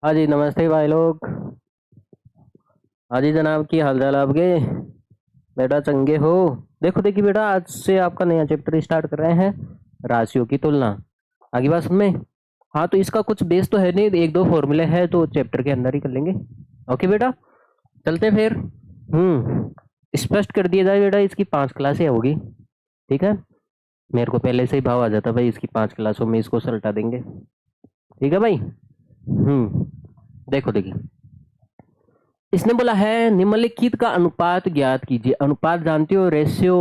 हाँ जी, नमस्ते भाई लोग। हाँ जी जनाब, की हाल चाल आपके? बेटा चंगे हो? देखो देखिए बेटा, आज से आपका नया चैप्टर स्टार्ट कर रहे हैं, राशियों की तुलना। आगे बात सुन में। हाँ तो इसका कुछ बेस तो है नहीं, एक दो फॉर्मूले हैं तो चैप्टर के अंदर ही कर लेंगे। ओके बेटा, चलते फिर। स्पष्ट कर दिया जाए बेटा, इसकी 5 क्लासें होगी। ठीक है, मेरे को पहले से ही भाव आ जाता भाई, इसकी 5 क्लासों में इसको सलटा देंगे। ठीक है भाई। देखो देखिए, इसने बोला है निम्नलिखित का अनुपात ज्ञात कीजिए। अनुपात जानते हो, रेशियो,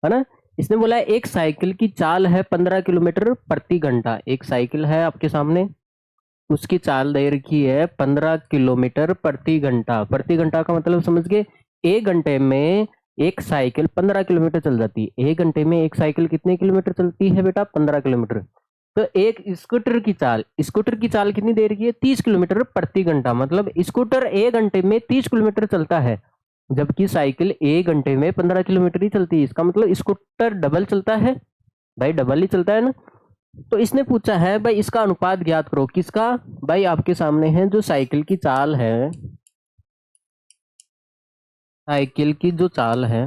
है ना। इसने बोला है एक साइकिल की चाल है 15 किलोमीटर प्रति घंटा। एक साइकिल है आपके सामने, उसकी चाल दे रखी है 15 किलोमीटर प्रति घंटा। प्रति घंटा का मतलब समझ गए, 1 घंटे में एक साइकिल 15 किलोमीटर चल जाती है। 1 घंटे में एक साइकिल कितने किलोमीटर चलती है बेटा? 15 किलोमीटर। तो एक स्कूटर की चाल कितनी दे रखी है? 30 किलोमीटर प्रति घंटा। मतलब स्कूटर 1 घंटे में 30 किलोमीटर चलता है, जबकि साइकिल 1 घंटे में 15 किलोमीटर ही चलती है। इसका मतलब स्कूटर डबल चलता है भाई, डबल ही चलता है ना। तो इसने पूछा है भाई इसका अनुपात ज्ञात करो। किसका? भाई आपके सामने है जो साइकिल की चाल है, साइकिल की जो चाल है,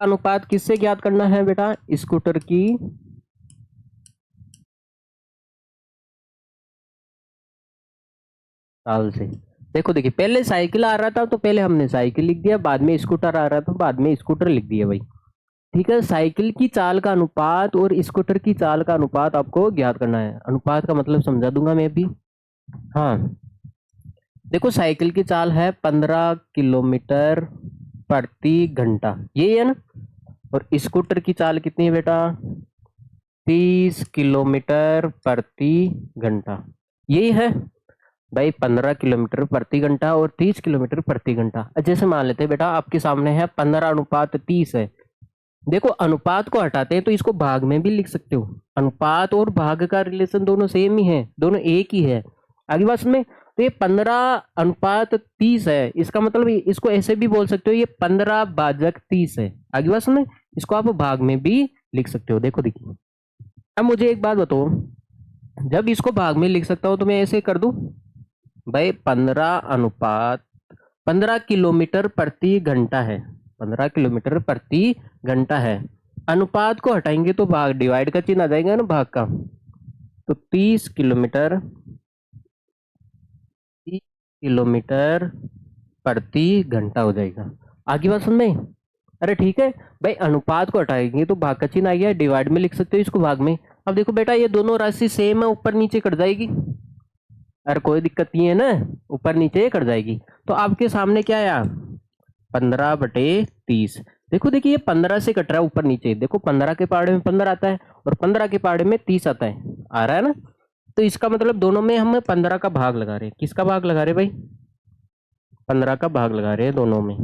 अनुपात किससे ज्ञात करना है बेटा? स्कूटर की चाल से। देखो देखिए, पहले साइकिल आ रहा था तो पहले हमने साइकिल लिख दिया, बाद में स्कूटर आ रहा था बाद में स्कूटर लिख दिया भाई। ठीक है, साइकिल की चाल का अनुपात और स्कूटर की चाल का अनुपात आपको ज्ञात करना है। अनुपात का मतलब समझा दूंगा मैं भी। हाँ, देखो साइकिल की चाल है 15 किलोमीटर प्रति घंटा, ये है ना। और स्कूटर की चाल कितनी है बेटा? 30 किलोमीटर प्रति घंटा, यही है भाई। 15 किलोमीटर प्रति घंटा और 30 किलोमीटर प्रति घंटा। जैसे मान लेते हैं बेटा, आपके सामने है 15 अनुपात 30 है। देखो अनुपात को हटाते हैं तो इसको भाग में भी लिख सकते हो। अनुपात और भाग का रिलेशन दोनों सेम ही है, दोनों एक ही है। आगे बात में, तो ये 15 अनुपात 30 है, इसका मतलब इसको ऐसे भी बोल सकते हो, ये 15 भाजक 30 है। आगे बात में, इसको आप भाग में भी लिख सकते हो। देखो देखिए, अब मुझे एक बात बताओ, जब इसको भाग में लिख सकता हूं तो मैं ऐसे कर दूं भाई, 15 किलोमीटर प्रति घंटा है, 15 किलोमीटर प्रति घंटा है। अनुपात को हटाएंगे तो भाग, डिवाइड का चिन्ह आ जाएगा ना भाग का। तो 30 किलोमीटर प्रति घंटा हो जाएगा। आगे बात समझ में? अरे ठीक है भाई, अनुपात को हटाएंगे तो भाग का चिन्ह आ गया, डिवाइड में लिख सकते हो इसको भाग में। अब देखो बेटा, ये दोनों राशि सेम है, ऊपर नीचे कट जाएगी। अरे कोई दिक्कत नहीं है ना, ऊपर नीचे कट जाएगी। तो आपके सामने क्या आया? 15/30। देखो देखिए, ये 15 से कट रहा है ऊपर नीचे। देखो 15 के पहाड़े में 15 आता है और 15 के पहाड़े में 30 आता है, आ रहा है ना। तो इसका मतलब दोनों में हम 15 का भाग लगा रहे हैं। किसका भाग लगा रहे हैं भाई? 15 का भाग लगा रहे हैं दोनों में।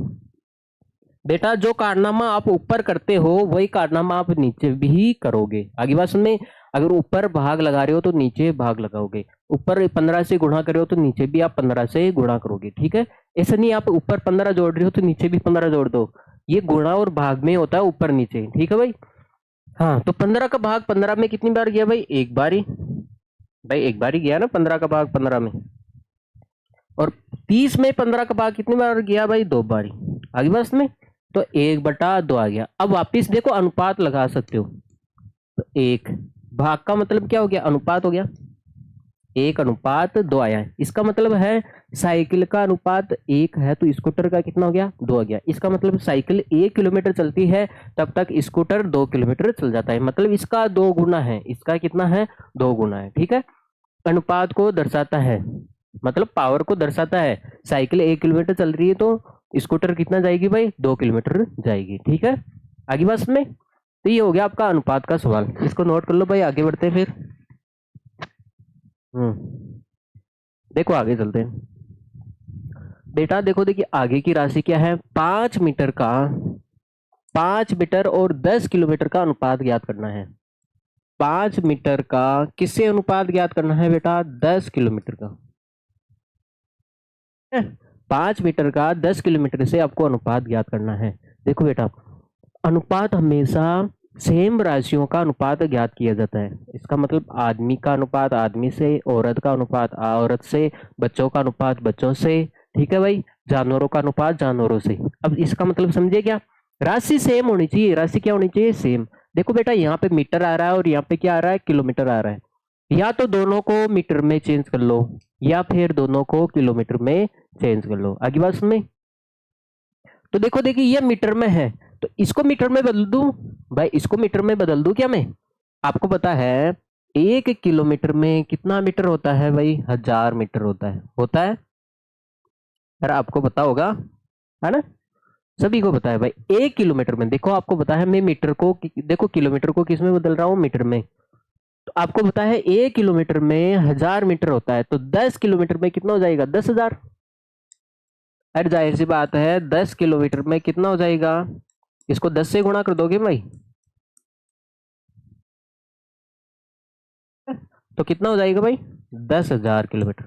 बेटा जो कारनामा आप ऊपर करते हो वही कारनामा आप नीचे भी करोगे। आगे बात सुन में, अगर ऊपर भाग लगा रहे हो तो नीचे भाग लगाओगे। ऊपर 15 से गुणा कर रहे हो तो नीचे भी आप 15 से गुणा करोगे। ठीक है, ऐसा नहीं आप ऊपर 15 जोड़ रहे हो तो नीचे भी 15 जोड़ दो। ये गुणा और भाग में होता है ऊपर नीचे। ठीक है भाई। हाँ, तो 15 का भाग 15 में कितनी बार गया भाई? एक बार ही भाई, एक बार ही गया ना 15 का भाग 15 में। और 30 में 15 का भाग कितनी बार गया भाई? 2 बार ही। आगे बस में, तो 1/2 आ गया। अब वापिस देखो अनुपात लगा सकते हो। तो एक भाग का मतलब क्या हो गया? अनुपात हो गया। 1/2 आया है, इसका मतलब है साइकिल का अनुपात 1 है तो स्कूटर का कितना हो गया? 2 आ गया। इसका मतलब साइकिल 1 किलोमीटर चलती है तब तक स्कूटर 2 किलोमीटर चल जाता है। मतलब इसका 2 गुना है। इसका कितना है? 2 गुना है। ठीक है, अनुपात को दर्शाता है, मतलब पावर को दर्शाता है। साइकिल 1 किलोमीटर चल रही है तो स्कूटर कितना जाएगी भाई? 2 किलोमीटर जाएगी। ठीक है, आगे बस में। तो ये हो गया आपका अनुपात का सवाल, इसको नोट कर लो भाई। आगे बढ़ते हैं फिर। देखो आगे चलते हैं बेटा। देखो देखिए, आगे की राशि क्या है? 5 मीटर का, 5 मीटर और 10 किलोमीटर का अनुपात ज्ञात करना है। 5 मीटर का किससे अनुपात ज्ञात करना है बेटा? 10 किलोमीटर का। 5 मीटर का 10 किलोमीटर से आपको अनुपात ज्ञात करना है। देखो बेटा, अनुपात हमेशा सेम राशियों का अनुपात ज्ञात किया जाता है। इसका मतलब आदमी का अनुपात आदमी से, औरत का अनुपात औरत से, बच्चों का अनुपात बच्चों से, ठीक है भाई, जानवरों का अनुपात जानवरों से। अब इसका मतलब समझे क्या? राशि सेम होनी चाहिए। राशि क्या होनी चाहिए? सेम। देखो बेटा, यहाँ पे मीटर आ रहा है और यहाँ पे क्या आ रहा है? किलोमीटर आ रहा है। या तो दोनों को मीटर में चेंज कर लो या फिर दोनों को किलोमीटर में चेंज कर लो। आगे बात में तो देखो, देखिए ये मीटर में है तो इसको मीटर में बदल दूं भाई, इसको मीटर में बदल दूं क्या मैं? आपको पता है 1 किलोमीटर में कितना मीटर होता है भाई? 1000 मीटर होता है। अरे आपको पता होगा, है ना? सभी को पता है भाई। 1 किलोमीटर में देखो, आपको पता है मैं मीटर को देखो किलोमीटर को किस में बदल रहा हूँ? मीटर में। तो आपको पता है 1 किलोमीटर में 1000 मीटर होता है, तो 10 किलोमीटर में कितना हो जाएगा? 10,000। अरे जाहिर सी बात है, 10 किलोमीटर में कितना हो जाएगा? इसको 10 से गुणा कर दोगे भाई तो कितना हो जाएगा भाई? 10,000 किलोमीटर।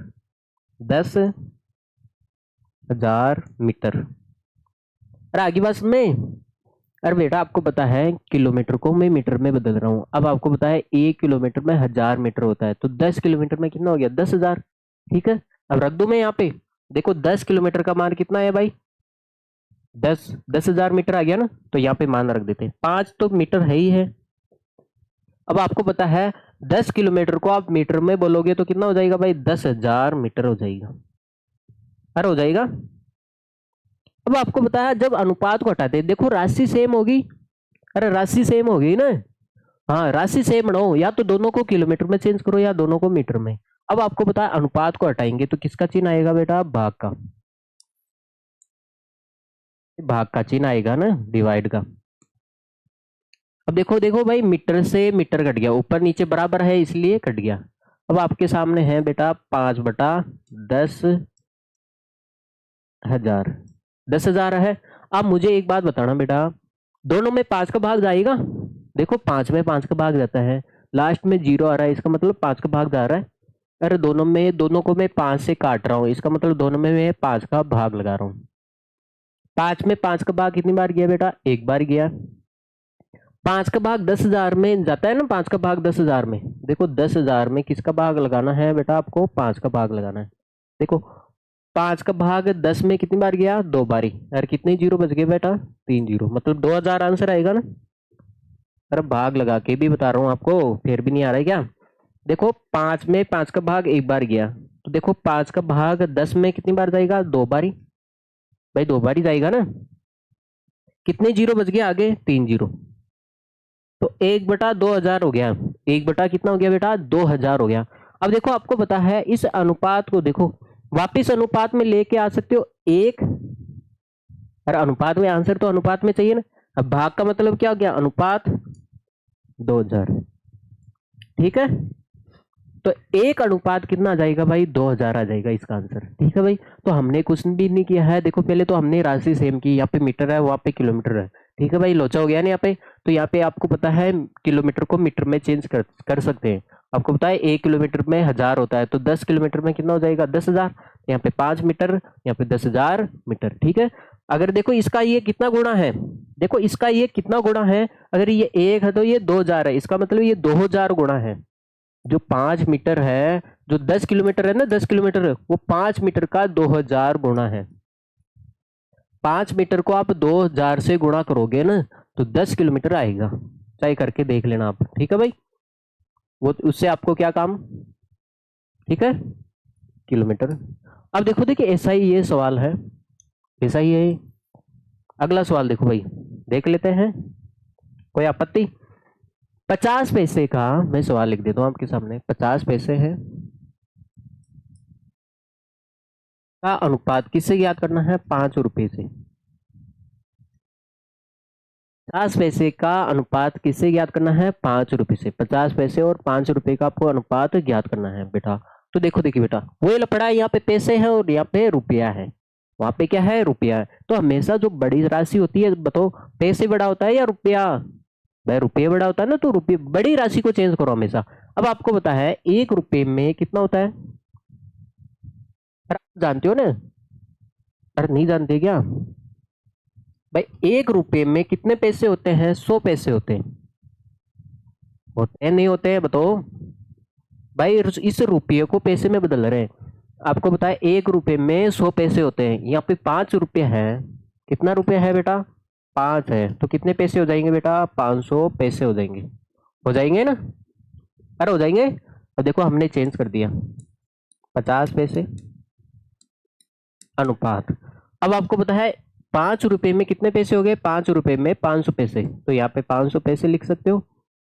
10,000 मीटर। अरे आगे बात में, अरे बेटा आपको पता है किलोमीटर को मैं मीटर में बदल रहा हूँ। अब आपको पता है 1 किलोमीटर में 1000 मीटर होता है, तो 10 किलोमीटर में कितना हो गया? 10,000। ठीक है, अब रख दू मैं यहाँ पे। देखो 10 किलोमीटर का मान कितना है भाई? 10,000 मीटर आ गया ना, तो यहाँ पे मान रख देते हैं। 5 तो मीटर है ही है। अब आपको पता है 10 किलोमीटर को आप मीटर में बोलोगे तो कितना हो जाएगा भाई? 10,000 मीटर हो जाएगा। अरे हो जाएगा। अब आपको पता है जब अनुपात को हटाते हैं, देखो राशि सेम होगी। अरे राशि सेम होगी ना। हाँ, राशि सेम बनाओ, या तो दोनों को किलोमीटर में चेंज करो या दोनों को मीटर में। अब आपको पता है अनुपात को हटाएंगे तो किसका चिन्ह आएगा बेटा? भाग का। भाग का चिन्ह आएगा ना, डिवाइड का। अब देखो देखो भाई, मीटर से मीटर कट गया, ऊपर नीचे बराबर है इसलिए कट गया। अब आपके सामने है बेटा 5/10,000। 10,000 है। अब मुझे एक बात बताना बेटा, दोनों में 5 का भाग जाएगा? देखो 5 में 5 का भाग जाता है, लास्ट में 0 आ रहा है, इसका मतलब 5 का भाग जा रहा है। अरे दोनों को मैं 5 से काट रहा हूँ, इसका मतलब दोनों में मैं 5 का भाग लगा रहा हूँ। 5 में 5 का भाग कितनी बार गया बेटा? एक बार गया। 5 का भाग 10,000 में जाता है ना, 5 का भाग 10,000 में। देखो 10,000 में किसका भाग लगाना है बेटा? आपको 5 का भाग लगाना है। देखो 5 का भाग 10 में कितनी बार गया? 2 बारी। और कितने जीरो बच गए बेटा? 3 जीरो, मतलब 2,000 आंसर आएगा ना। अरे भाग लगा के भी बता रहा हूँ आपको, फिर भी नहीं आ रहा है क्या? देखो 5 में 5 का भाग एक बार गया, तो देखो 5 का भाग 10 में कितनी बार जाएगा? 2 बारी। भाई 2 बारी जाएगा ना। कितने जीरो बच गए आगे? 3 जीरो। तो 1/2000 हो गया। 1 बटा कितना हो गया बेटा? 2000 हो गया। अब देखो आपको पता है इस अनुपात को देखो वापिस अनुपात में लेके आ सकते हो एक। अरे अनुपात में आंसर तो अनुपात में चाहिए ना। अब भाग का मतलब क्या हो गया? अनुपात 2000। ठीक है, तो एक अनुपात कितना आ जाएगा भाई? 2000 आ जाएगा इसका आंसर। ठीक है भाई, तो हमने कुछ भी नहीं किया है। देखो पहले तो हमने राशि सेम की, यहाँ पे मीटर है वहां पे किलोमीटर है। ठीक है भाई, लोचा हो गया ना यहाँ पे। तो यहाँ पे आपको पता है किलोमीटर को मीटर में चेंज कर सकते हैं। आपको पता है 1 किलोमीटर में 1000 होता है, तो 10 किलोमीटर में कितना हो जाएगा? 10,000। यहाँ पे 5 मीटर, यहाँ पे 10,000 मीटर। ठीक है, अगर देखो इसका ये कितना गुणा है, देखो इसका ये कितना गुणा है। अगर ये 1 है तो ये 2000 है, इसका मतलब ये 2000 गुणा है। जो 5 मीटर है, जो 10 किलोमीटर है ना, 10 किलोमीटर वो 5 मीटर का 2000 गुणा है। 5 मीटर को आप 2000 से गुणा करोगे ना तो 10 किलोमीटर आएगा। चाहे करके देख लेना आप। ठीक है भाई, वो उससे आपको क्या काम? ठीक है, किलोमीटर। अब देखो देखिए ऐसा ही ये सवाल है, ऐसा ही है। अगला सवाल देखो भाई, देख लेते हैं, कोई आपत्ति? 50 पैसे का मैं सवाल लिख देता हूं आपके सामने। 50 पैसे है का अनुपात किससे ज्ञात करना है? 5 रुपए से। 50 पैसे का अनुपात किससे ज्ञात करना है? 5 रुपए से। 50 पैसे और 5 रुपए का आपको अनुपात ज्ञात करना है बेटा। तो देखो देखिए बेटा, वो लफड़ा है, यहाँ पे पैसे है और यहाँ पे रुपया है। वहां पे क्या है? रुपया है। तो हमेशा जो बड़ी राशि होती है, बताओ पैसे बड़ा होता है या रुपया? भाई रुपये बड़ा होता है ना, तो रुपये बड़ी राशि को चेंज करो हमेशा। अब आपको पता है 1 रुपये में कितना होता है? अरे आप जानते हो ना? अरे नहीं जानते क्या? भाई 1 रुपये में कितने पैसे होते हैं? 100 पैसे होते हैं। होते हैं नहीं होते हैं बताओ भाई। इस रुपये को पैसे में बदल रहे हैं। आपको बताया 1 रुपये में 100 पैसे होते हैं। यहाँ पे 5 रुपये है। कितना रुपये है बेटा? 5 है। तो कितने पैसे हो जाएंगे बेटा? 500 पैसे हो जाएंगे। हो जाएंगे ना? अरे हो जाएंगे। अब देखो हमने चेंज कर दिया 50 पैसे अनुपात। अब आपको पता है 5 रुपये में कितने पैसे हो गए? 5 रुपये में 500 पैसे। तो यहाँ पे 500 पैसे लिख सकते हो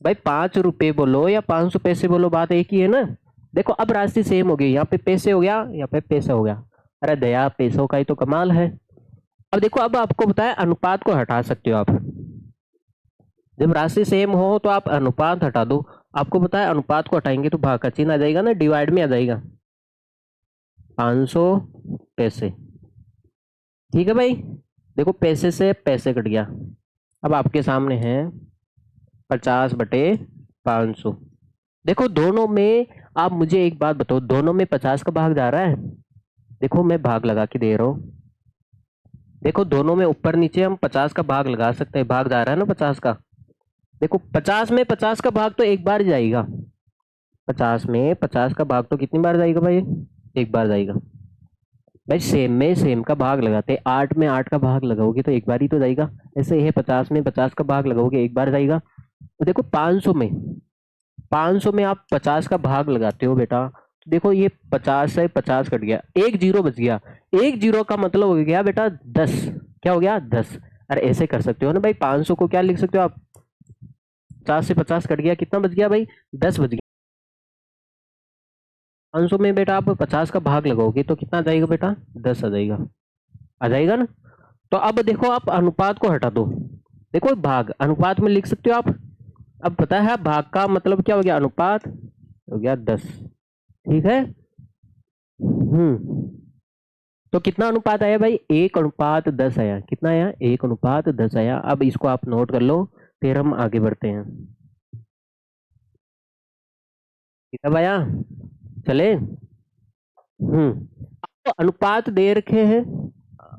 भाई। 5 रुपये बोलो या 500 पैसे बोलो, बात एक ही है ना। देखो अब राशि सेम हो गई। यहाँ पे पैसे हो गया, यहाँ पे पैसा हो गया। अरे दया, पैसों का ही तो कमाल है। अब देखो अब आपको बताया अनुपात को हटा सकते हो आप। जब राशि सेम हो तो आप अनुपात हटा दो। आपको पता है अनुपात को हटाएंगे तो भाग का चिन्ह आ जाएगा ना, डिवाइड में आ जाएगा। 500 पैसे। ठीक है भाई। देखो पैसे से पैसे कट गया। अब आपके सामने है 50/500। देखो दोनों में, आप मुझे एक बात बताओ, दोनों में 50 का भाग जा रहा है? देखो मैं भाग लगा के दे रहा हूँ। देखो दोनों में ऊपर नीचे हम 50 का भाग लगा सकते हैं। भाग जा रहा है ना 50 का। देखो 50 में 50 का भाग तो एक बार जाएगा। 50 में 50 का भाग तो कितनी बार जाएगा भाई? एक बार जाएगा। भाई सेम में सेम का भाग लगाते, 8 में 8 का भाग लगाओगे तो एक बार ही तो जाएगा। ऐसे ये 50 में 50 का भाग लगाओगे एक बार जाएगा। तो देखो 500 में आप 50 का भाग लगाते हो बेटा, तो देखो ये 50 से 50 कट गया, एक जीरो बच गया। एक जीरो का मतलब हो गया बेटा 10। क्या हो गया? 10। अरे ऐसे कर सकते हो ना भाई। 500 को क्या लिख सकते हो आप? 50 से 50 कट गया, कितना बच गया भाई? 10 बच गया। 500 में बेटा आप 50 का भाग लगाओगे तो कितना आ जाएगा बेटा? 10 आ जाएगा। आ जाएगा ना? तो अब देखो आप अनुपात को हटा दो। देखो भाग अनुपात में लिख सकते हो आप। अब पता है भाग का मतलब क्या हो गया? अनुपात हो गया 10। ठीक है। तो कितना अनुपात आया भाई? 1:10 आया। कितना आया? 1:10 आया। अब इसको आप नोट कर लो, फिर हम आगे बढ़ते हैं। कितना आया? चले। आपको अनुपात दे रखे हैं।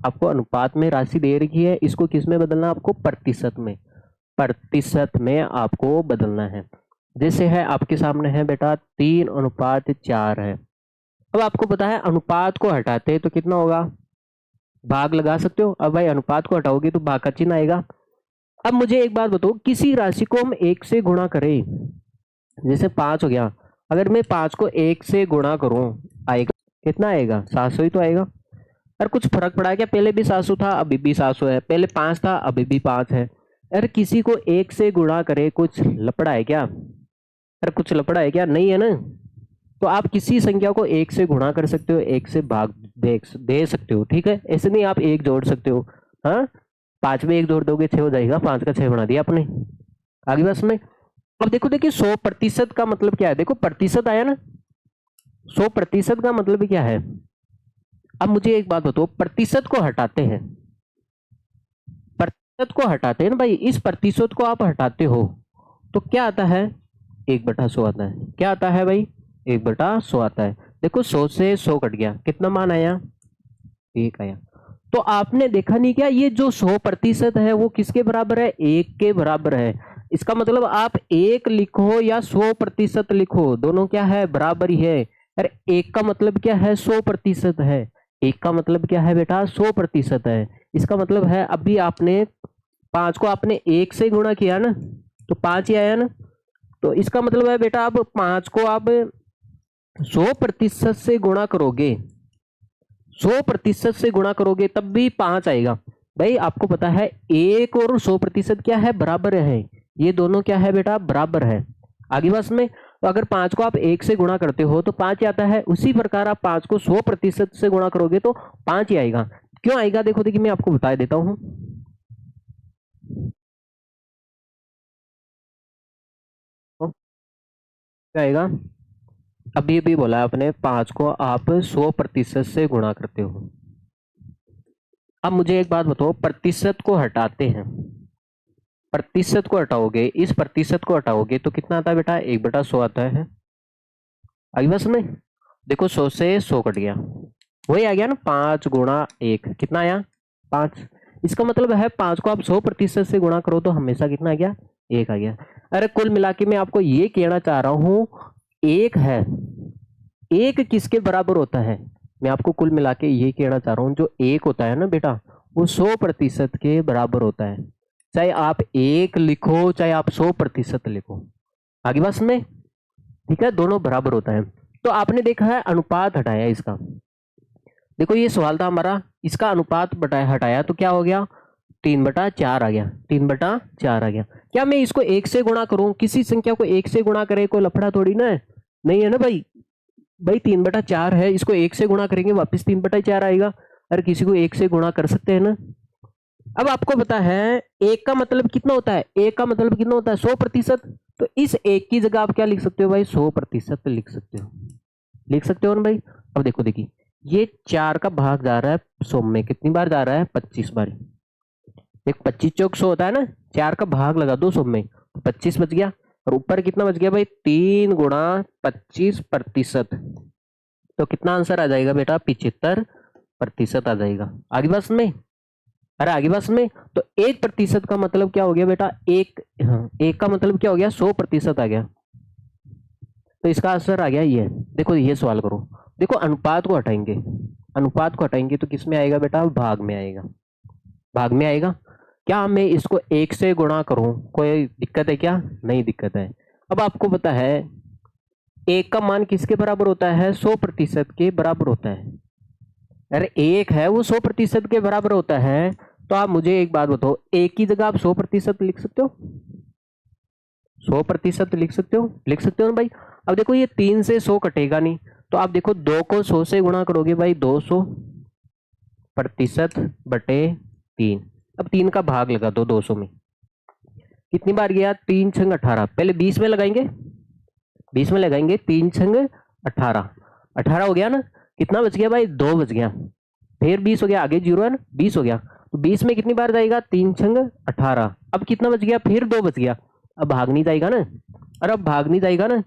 आपको अनुपात में राशि दे रखी है, इसको किस में बदलना? आपको प्रतिशत में। प्रतिशत में आपको बदलना है। जैसे है आपके सामने है बेटा 3:4 है। अब आपको पता है अनुपात को हटाते हैं तो कितना होगा? भाग लगा सकते हो। अब भाई अनुपात को हटाओगे तो भाग का चिन्ह आएगा। अब मुझे एक बात बताओ, किसी राशि को हम 1 से गुणा करें, जैसे 5 हो गया, अगर मैं 5 को 1 से गुणा करूं, आएगा कितना? आएगा 700 ही तो आएगा। अरे कुछ फर्क पड़ा है क्या? पहले भी 700 था, अभी भी 700 है। पहले 5 था, अभी भी 5 है। अरे किसी को 1 से गुणा करे, कुछ लपड़ा है क्या? अरे कुछ लपड़ा है क्या? नहीं है ना। तो आप किसी संख्या को 1 से गुणा कर सकते हो, 1 से भाग दे सकते हो। ठीक है, ऐसे नहीं आप 1 जोड़ सकते हो। हाँ, 5 में 1 जोड़ दोगे 6 हो जाएगा। 5 का 6 बना दिया आपने। आगे बस में। अब देखो देखिए 100% का मतलब क्या है? देखो प्रतिशत आया ना। 100% का मतलब क्या है? अब मुझे एक बात बताओ, प्रतिशत को हटाते हैं, प्रतिशत को हटाते हैं ना भाई, इस प्रतिशत को आप हटाते हो तो क्या आता है? 1/100 आता है। क्या आता है भाई? 1/100 आता है। देखो 100 से 100 कट गया, कितना मान आया? 1 आया। तो आपने देखा नहीं क्या, ये जो 100% है वो किसके बराबर है? 1 के बराबर है। इसका मतलब आप 1 लिखो या 100% लिखो, दोनों क्या है? बराबर ही है। अरे 1 का मतलब क्या है? 100% है। 1 का मतलब क्या है बेटा? 100% है। इसका मतलब है अभी आपने 5 को आपने 1 से गुणा किया ना, तो 5 ही आया ना। तो इसका मतलब है बेटा अब 5 को आप 100% से गुणा करोगे, 100% से गुणा करोगे तब भी 5 आएगा। भाई आपको पता है 1 और 100% क्या है? बराबर है। ये दोनों क्या है बेटा? बराबर है। आगे बस में, तो अगर 5 को आप 1 से गुणा करते हो तो 5 ही आता है। उसी प्रकार आप 5 को 100% से गुणा करोगे तो 5 ही आएगा। क्यों आएगा? देखो देखिए मैं आपको बता देता हूँ। तो क्या आएगा? अभी भी बोला आपने 5 को आप 100% से गुणा करते हो। अब मुझे एक बात बताओ, प्रतिशत को हटाते हैं, प्रतिशत को हटाओगे, इस प्रतिशत को हटाओगे तो कितना आता है बेटा? 1/100 आता है। आई बस में। देखो 100 से 100 कट गया, वही आ गया ना 5 × 1, कितना आया? 5। इसका मतलब है 5 को आप 100% से गुणा करो तो हमेशा कितना आ गया? 1 आ गया। अरे कुल मिला के मैं आपको ये कहना चाह रहा हूं, एक है, एक किसके बराबर होता है, मैं आपको कुल मिला के ये कहना चाह रहा हूं, जो एक होता है ना बेटा, वो 100% के बराबर होता है। चाहे आप एक लिखो, चाहे आप 100% लिखो, आगे बात में, ठीक है, दोनों बराबर होता है। तो आपने देखा है अनुपात हटाया इसका, देखो ये सवाल था हमारा, इसका अनुपात बटाया हटाया तो क्या हो गया, 3/4 आ गया, 3/4 आ गया। क्या मैं इसको एक से गुणा करूं, किसी संख्या को एक से गुणा करे कोई लफड़ा थोड़ी ना है, नहीं है ना भाई, भाई 3/4 है, इसको एक से गुणा करेंगे वापस 3/4 आएगा, अरे किसी को एक से गुणा कर सकते हैं ना। अब आपको पता है एक का मतलब कितना होता है, एक का मतलब कितना होता है 100%, तो इस एक की जगह आप क्या लिख सकते हो भाई, 100% लिख सकते हो, लिख सकते हो ना भाई। अब देखो, देखिए ये 4 का भाग जा रहा है 100 में, कितनी बार जा रहा है, 25 बार। एक 25 चौक 100 होता है ना, 4 का भाग लगा दो 100 में, तो 25 बच गया, और ऊपर कितना बच गया भाई, 3 × 25%, तो कितना आंसर आ जाएगा बेटा, 75% आ जाएगा। आगे बात में, अरे आगे बात में, तो 1% का मतलब क्या हो गया बेटा, एक, हाँ, एक का मतलब क्या हो गया, 100% आ गया, तो इसका आंसर आ गया ये। देखो ये सवाल करो, देखो अनुपात को हटाएंगे, अनुपात को हटाएंगे तो किस में आएगा बेटा, भाग में आएगा, भाग में आएगा। क्या मैं इसको एक से गुणा करूं, कोई दिक्कत है क्या, नहीं दिक्कत है। अब आपको पता है एक का मान किसके बराबर होता है, 100% के बराबर होता है। अरे एक है वो 100% के बराबर होता है, तो आप मुझे एक बात बताओ, एक की जगह आप 100% लिख सकते हो, 100% लिख सकते हो, लिख सकते हो ना भाई। अब देखो ये 3 से 100 कटेगा नहीं, तो आप देखो 2 को 100 से गुणा करोगे भाई, 200%/3। अब 3 का भाग लगा दो 200 में, कितनी बार गया, 3×6 = 18, पहले 20 में लगाएंगे, 20 में लगाएंगे, 3×18, 18 हो गया ना, कितना बच गया भाई, 2 बच गया, फिर 20 हो गया, आगे 0 है ना, 20 हो गया, तो 20 में कितनी बार जाएगा, 3×18, अब कितना बच गया, फिर 2 बच गया, अब भाग नहीं जाएगा ना, अरे अब भाग नहीं जाएगा ना,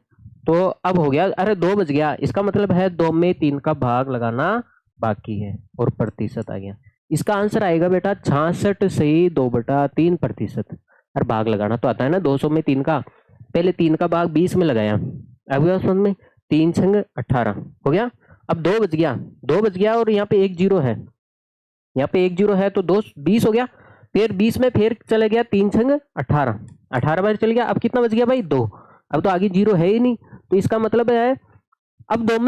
तो अब हो गया, अरे 2 बच गया, इसका मतलब है 2 में 3 का भाग लगाना बाकी है, और प्रतिशत आ गया। इसका आंसर आएगा बेटा 66 से 2/3%। अरे भाग लगाना तो आता है ना, 200 में 3 का, पहले 3 का भाग 20 में लगाया, अब गया समझ में, 3×18 हो गया, अब 2 बच गया, 2 बच गया, और यहाँ पे 1 0 है, यहाँ पे 1 0 है, तो 2 20 हो गया, फिर 20 में फिर चले गया 3×18, 18 बार चल गया, अब कितना बच गया भाई, 2, अब तो आगे 0 है ही नहीं, तो इसका मतलब है अब 2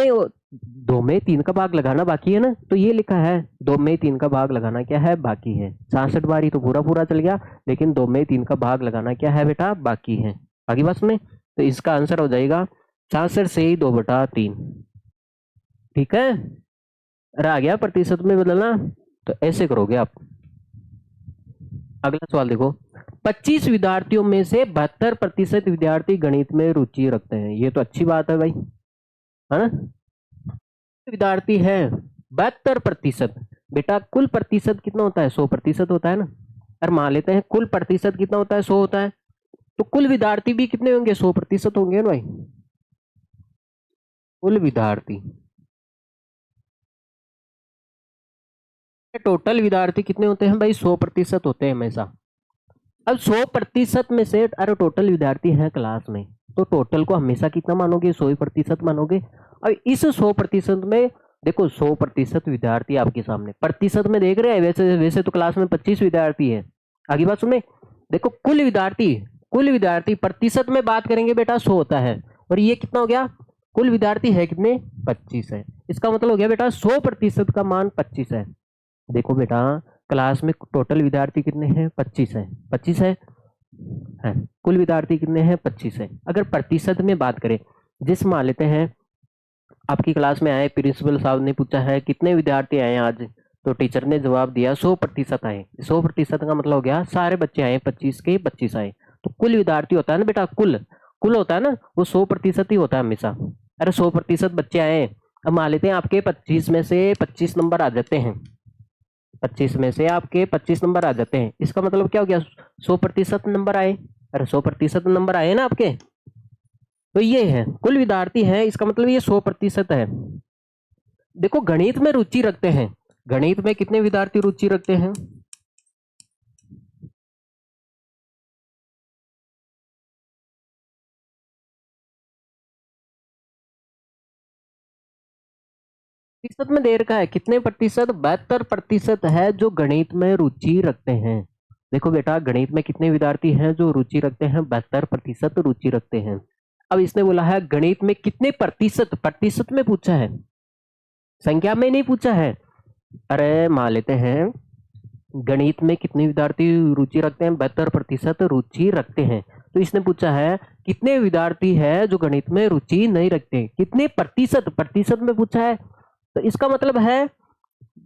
में 3 का भाग लगाना बाकी है ना, तो ये लिखा है 2 में 3 का भाग लगाना क्या है, बाकी है। 66 बार ही तो पूरा पूरा चल गया, लेकिन 2 में 3 का भाग लगाना क्या है बेटा, बाकी है। आगे बस में, तो इसका आंसर हो जाएगा 66 से 2/3, ठीक है। अरे आ गया प्रतिशत में बदलना, तो ऐसे करोगे आप। अगला सवाल देखो, 25 विद्यार्थियों में से 72% विद्यार्थी गणित में रुचि रखते हैं, ये तो अच्छी बात है भाई, है ना, विद्यार्थी है 72%, बेटा कुल प्रतिशत कितना होता है, 100% होता है ना, अरे मान लेते हैं कुल प्रतिशत कितना होता है, 100 होता है, तो कुल विद्यार्थी भी कितने होंगे, 100% होंगे ना भाई, कुल विद्यार्थी, टोटल विद्यार्थी कितने होते हैं भाई, 100% होते हैं हमेशा। अब 100% में से, अरे टोटल विद्यार्थी हैं क्लास में, तो टोटल को हमेशा कितना मानोगे, 100% मानोगे। अब इस 100% में देखो, 100% विद्यार्थी आपके सामने, प्रतिशत में देख रहे हैं, वैसे वैसे तो क्लास में 25 विद्यार्थी है। आगे बात सुने, देखो कुल विद्यार्थी, कुल विद्यार्थी प्रतिशत में बात करेंगे बेटा 100 होता है, और ये कितना हो गया, कुल विद्यार्थी है कितने, 25 है, इसका मतलब हो गया बेटा 100% का मान 25 है। देखो बेटा क्लास में टोटल विद्यार्थी कितने हैं, 25 है, 25 है, कुल विद्यार्थी कितने हैं, 25 है। अगर प्रतिशत में बात करें, जिस मान लेते हैं आपकी क्लास में आए, प्रिंसिपल साहब ने पूछा है कितने विद्यार्थी आए आज, तो टीचर ने जवाब दिया 100% आए, 100% का मतलब हो गया सारे बच्चे आए, 25 के 25 आए, तो कुल विद्यार्थी होता है ना बेटा, कुल कुल होता है ना, वो 100% ही होता है हमेशा। अरे 100% बच्चे आए, अब मान लेते हैं आपके 25 में से 25 नंबर आ जाते हैं, 25 में से आपके 25 नंबर आ जाते हैं, इसका मतलब क्या हो गया, 100% नंबर आए, अरे 100% नंबर आए ना आपके, तो ये है कुल विद्यार्थी है, इसका मतलब ये 100% है। देखो गणित में रुचि रखते हैं, गणित में कितने विद्यार्थी रुचि रखते हैं, प्रतिशत में दे रखा है, कितने प्रतिशत? 72% है जो गणित में रुचि रखते हैं। देखो बेटा, गणित में कितने विद्यार्थी हैं जो रुचि रखते हैं? 72% रुचि रखते हैं। अब इसने बोला है गणित में कितने प्रतिशत, प्रतिशत में पूछा है, संख्या में नहीं पूछा है। अरे मान लेते हैं गणित में कितने विद्यार्थी रुचि रखते हैं? 72% रुचि रखते हैं। तो इसने पूछा है कितने विद्यार्थी है जो गणित में रुचि नहीं रखते, कितने प्रतिशत, प्रतिशत में पूछा है। तो इसका मतलब है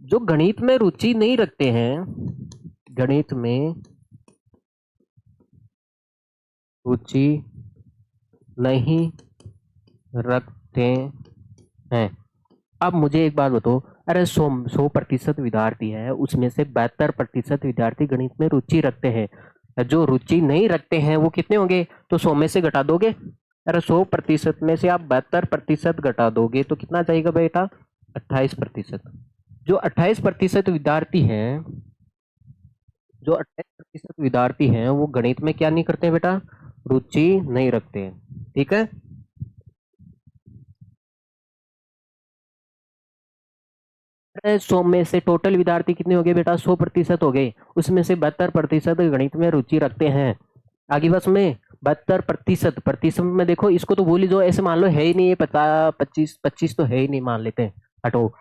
जो गणित में रुचि नहीं रखते हैं, गणित में रुचि नहीं रखते हैं। अब मुझे एक बात बताओ, अरे 100% विद्यार्थी है, उसमें से 72% विद्यार्थी गणित में रुचि रखते हैं, जो रुचि नहीं रखते हैं वो कितने होंगे? तो 100 में से घटा दोगे। अरे 100% में से आप 72% घटा दोगे तो कितना जाएगा बेटा? 28%। जो 28% विद्यार्थी हैं, जो 28% विद्यार्थी हैं वो गणित में क्या नहीं करते हैं बेटा? रुचि नहीं रखते हैं। ठीक है, 100 में से टोटल विद्यार्थी कितने हो गए बेटा? 100% हो गए, उसमें से 72% गणित में रुचि रखते हैं। आगे बस में 72%, प्रतिशत में देखो इसको तो भूल ही जाओ, ऐसे मान लो है ही नहीं, ये 25 25 तो है ही नहीं, मान लेते हैं, हटो।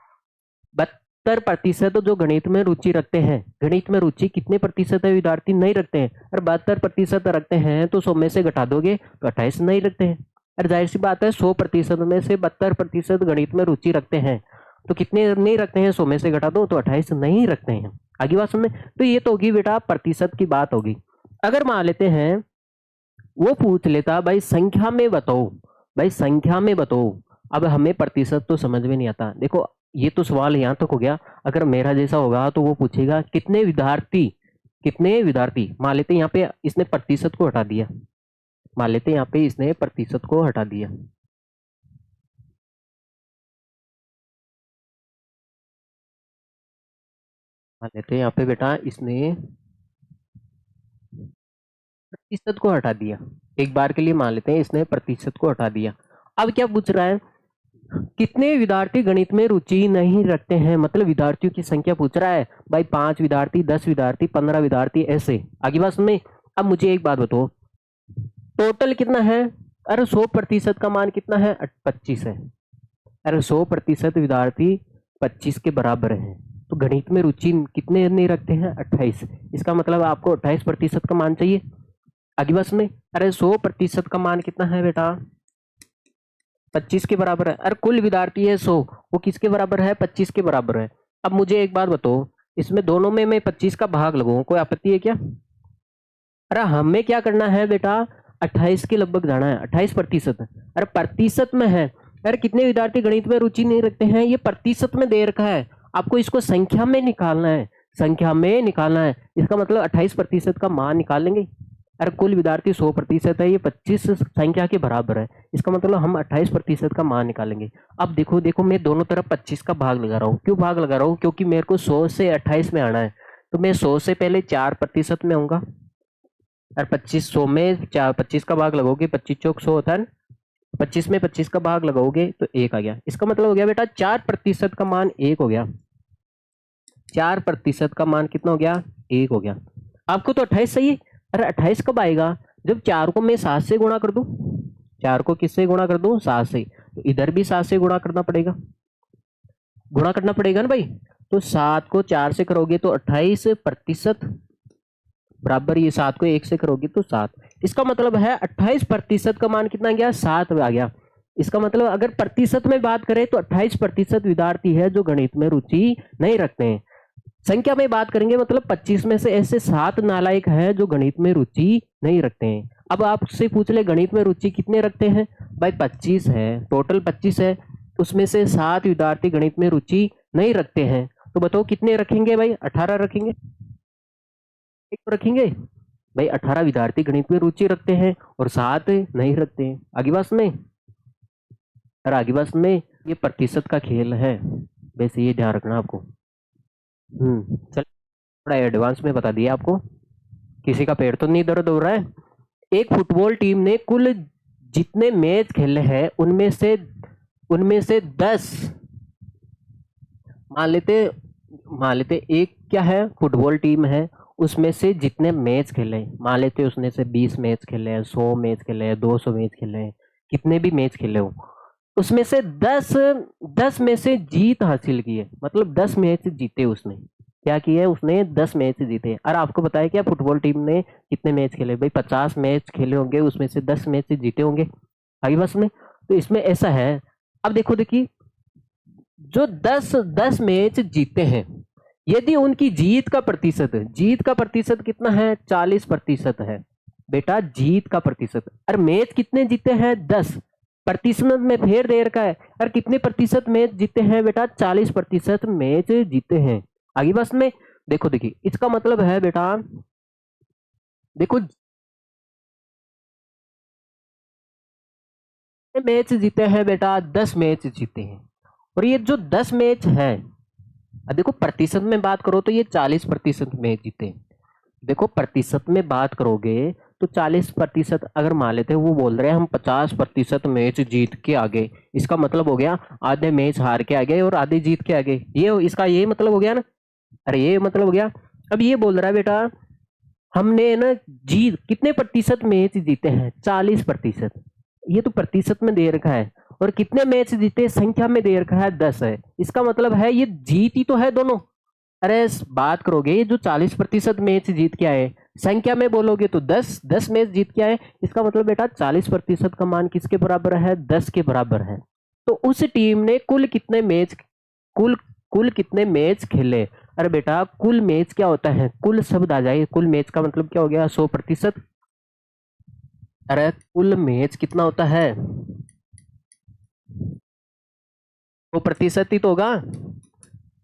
72% जो गणित में रुचि रखते हैं, गणित में रुचि कितने प्रतिशत है विद्यार्थी नहीं रखते हैं? और 72% रखते हैं तो 100 में से घटा दोगे तो 28 नहीं रखते हैं। और जाहिर सी बात है 100% में से 72% गणित में रुचि रखते हैं तो कितने नहीं रखते हैं? 100 में से घटा दो तो 28 नहीं रखते हैं। आगे बात समझ में? तो ये तो होगी बेटा प्रतिशत की बात होगी। अगर मान लेते हैं वो पूछ लेता भाई संख्या में बताओ, भाई संख्या में बताओ, अब हमें प्रतिशत तो समझ में नहीं आता। देखो ये तो सवाल यहाँ तक हो गया। अगर मेरा जैसा होगा तो वो पूछेगा कितने विद्यार्थी, कितने विद्यार्थी, मान लेते हैं यहाँ पे इसने प्रतिशत को हटा दिया, मान लेते हैं यहाँ पे इसने प्रतिशत को हटा दिया, मान लेते हैं यहाँ पे बेटा इसने प्रतिशत को हटा दिया, एक बार के लिए मान लेते हैं इसने प्रतिशत को हटा दिया। अब क्या पूछ रहा है? कितने विद्यार्थी गणित में रुचि नहीं रखते हैं, मतलब विद्यार्थियों की संख्या पूछ रहा है। भाई 5 विद्यार्थी, 10 विद्यार्थी, 15 विद्यार्थी, ऐसे आगे बात में। अब मुझे एक बात बताओ, टोटल कितना है? अरे 100% का मान कितना है? 25 है। अरे 100% विद्यार्थी 25 के बराबर है, तो गणित में रुचि कितने नहीं रखते हैं? 28। इसका मतलब आपको 28% का मान चाहिए। आगे बस में, अरे 100% का मान कितना है बेटा? 25 के बराबर है। अरे कुल विद्यार्थी है 100, वो किसके बराबर है? 25 के बराबर है। अब मुझे एक बात बताओ, इसमें दोनों में मैं 25 का भाग लगाऊं, कोई आपत्ति है क्या? अरे हमें क्या करना है बेटा? 28 के लगभग जाना है, 28%। अरे प्रतिशत में है, अरे कितने विद्यार्थी गणित में रुचि नहीं रखते हैं, ये प्रतिशत में दे रखा है, आपको इसको संख्या में निकालना है, संख्या में निकालना है। इसका मतलब 28% का मान निकाल लेंगे। अरे कुल विद्यार्थी 100% है, ये 25 संख्या के बराबर है, इसका मतलब हम 28% का मान निकालेंगे। अब देखो देखो, मैं दोनों तरफ 25 का भाग लगा रहा हूँ। क्यों भाग लगा रहा हूँ? क्योंकि मेरे को 100 से 28 में आना है, तो मैं 100 से पहले 4% में आऊंगा। और 25 100 में 25 का भाग लगोगे, 25 चौक 100 होता है ना, 25 में 25 का भाग लगोगे तो 1 आ गया। इसका मतलब हो गया बेटा 4% का मान 1 हो गया। 4% का मान कितना हो गया? 1 हो गया। आपको तो 28 सही है। अरे 28 कब आएगा? जब 4 को मैं 7 से गुणा कर दूं। 4 को किससे गुणा कर दूं? 7 से। तो इधर भी 7 से गुणा करना पड़ेगा, गुणा करना पड़ेगा ना भाई। तो 7 को 4 से करोगे तो 28% बराबर, ये 7 को 1 से करोगे तो 7। इसका मतलब है 28% का मान कितना गया? 7 आ गया। इसका मतलब अगर प्रतिशत में बात करें तो 28% विद्यार्थी है जो गणित में रुचि नहीं रखते हैं। संख्या में बात करेंगे मतलब 25 में से ऐसे 7 नालायक हैं जो गणित में रुचि नहीं रखते हैं। अब आपसे पूछ ले गणित में रुचि कितने रखते हैं? भाई 25 है, टोटल 25 है, उसमें से 7 विद्यार्थी गणित में रुचि नहीं रखते हैं, तो बताओ कितने रखेंगे भाई? 18 रखेंगे, एक तो रखेंगे भाई। 18 विद्यार्थी गणित में रुचि रखते हैं और 7 नहीं रखते हैं। आगे बात में, और आगे बात में ये प्रतिशत का खेल है, वैसे ये ध्यान रखना आपको। चल थोड़ा एडवांस में बता दिया आपको, किसी का पेट तो नहीं दर्द हो रहा है। एक फुटबॉल टीम ने कुल जितने मैच खेले हैं उनमें से 10 मान लेते एक क्या है, फुटबॉल टीम है, उसमें से जितने मैच खेले, मान लेते उसने से 20 मैच खेले हैं, 100 मैच खेले हैं, 200 मैच खेले हैं, कितने भी मैच खेले हो, उसमें से 10 में से जीत हासिल की है, मतलब 10 मैच जीते उसने, क्या किया है उसने, 10 मैच जीते। और आपको पता है क्या फुटबॉल टीम ने कितने मैच खेले, भाई 50 मैच खेले होंगे, उसमें से 10 मैच जीते होंगे, आगे बस में। तो इसमें ऐसा है, अब देखो देखिए, जो 10 मैच जीते हैं, यदि उनकी जीत का प्रतिशत कितना है, 40% है बेटा, जीत का प्रतिशत। और मैच कितने जीते हैं, 10, प्रतिशत में फेर दे रखा है, और कितने प्रतिशत मैच जीते हैं बेटा, 40% मैच जीते हैं, आगे बस में। देखो देखिए, इसका मतलब है बेटा, देखो मैच जीते हैं बेटा, 10 मैच जीते हैं, और ये जो 10 मैच है, अब देखो प्रतिशत में बात करो तो ये 40% मैच जीते हैं। देखो प्रतिशत में बात करोगे तो 40%, अगर मान लेते हैं वो बोल रहे हैं हम 50% मैच जीत के आ गए, इसका मतलब हो गया आधे मैच हार के आ गए और आधे जीत के आ गए, ये इसका ये मतलब हो गया ना, अरे ये मतलब हो गया। अब ये बोल रहा है बेटा, हमने ना जीत कितने प्रतिशत मैच जीते हैं, 40%, ये तो प्रतिशत में दे रखा है, और कितने मैच जीते संख्या में दे रखा है, 10 है, इसका मतलब है ये जीत ही तो है दोनों। अरे बात करोगे, ये जो 40% मैच जीत के आए, संख्या में बोलोगे तो 10 मैच जीत के आए, इसका मतलब बेटा 40% का मान किसके बराबर है, 10 के बराबर है। तो उस टीम ने कुल कुल कितने मैच खेले, अरे बेटा कुल मैच क्या होता है, कुल शब्द आ जाए, कुल मैच का मतलब क्या हो गया, 100%। अरे कुल मैच कितना होता है, 100% ही तो होगा